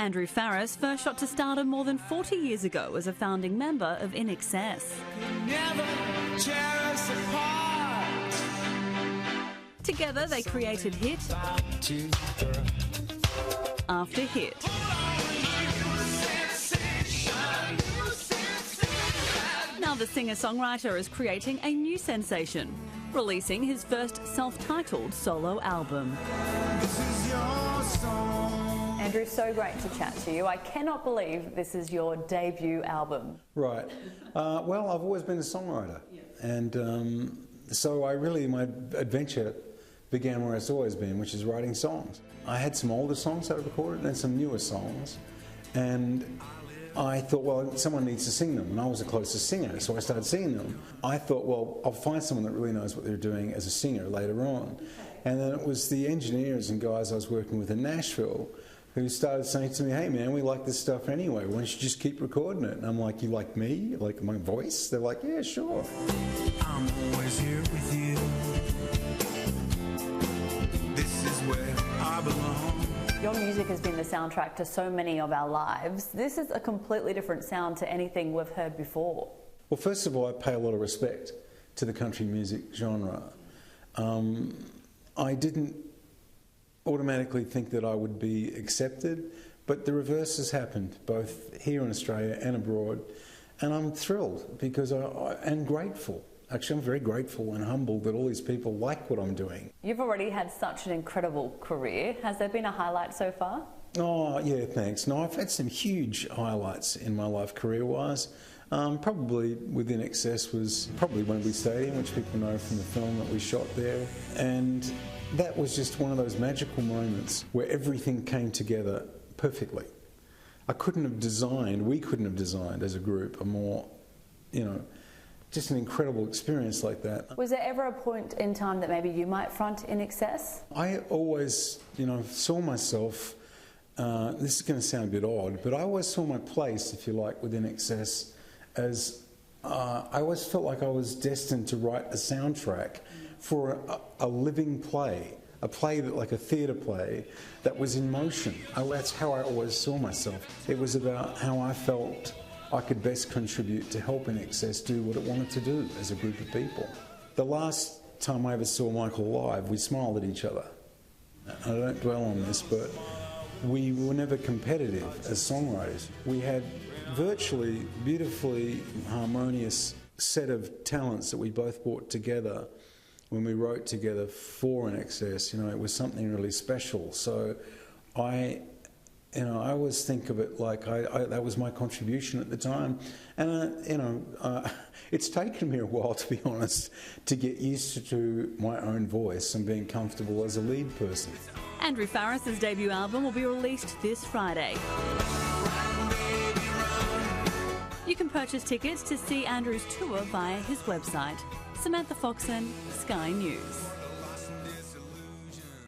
Andrew Farriss first shot to stardom more than 40 years ago as a founding member of INXS. Together they created hit after hit. Now the singer-songwriter is creating a new sensation, releasing his first self-titled solo album. Andrew, so great to chat to you. I cannot believe this is your debut album. Right. Well, I've always been a songwriter, and so my adventure began where it's always been, which is writing songs. I had some older songs that I recorded and some newer songs, and I thought, well, someone needs to sing them, and I was the closest singer, so I started singing them. I thought, well, I'll find someone that really knows what they're doing as a singer later on. And then it was the engineers and guys I was working with in Nashville who started saying to me, hey man, we like this stuff anyway, why don't you just keep recording it? And I'm like, you like me? You like my voice? They're like, yeah, sure. I'm always here with you. This is where I belong. Your music has been the soundtrack to so many of our lives. This is a completely different sound to anything we've heard before. Well, first of all, I pay a lot of respect to the country music genre. I didn't automatically think that I would be accepted, but the reverse has happened, both here in Australia and abroad, and I'm thrilled because and grateful. Actually, I'm very grateful and humbled that all these people like what I'm doing. You've already had such an incredible career. Has there been a highlight so far? Oh, yeah, thanks. No, I've had some huge highlights in my life career-wise. Probably with INXS was probably Wembley Stadium, which people know from the film that we shot there. And that was just one of those magical moments where everything came together perfectly. We couldn't have designed as a group a more, just an incredible experience like that. Was there ever a point in time that maybe you might front INXS? I always, saw myself, this is going to sound a bit odd, but I always saw my place, if you like, with INXS as I always felt like I was destined to write a soundtrack for a living play, a play that, like a theatre play, that was in motion. That's how I always saw myself. It was about how I felt I could best contribute to help INXS do what it wanted to do as a group of people. The last time I ever saw Michael live, we smiled at each other. I don't dwell on this, but we were never competitive as songwriters. We had virtually beautifully harmonious set of talents that we both brought together when we wrote together for INXS. It was something really special. So I always think of it like that was my contribution at the time. And, it's taken me a while, to be honest, to get used to my own voice and being comfortable as a lead person. Andrew Farriss's debut album will be released this Friday. You can purchase tickets to see Andrew's tour via his website. Samantha Foxon, Sky News.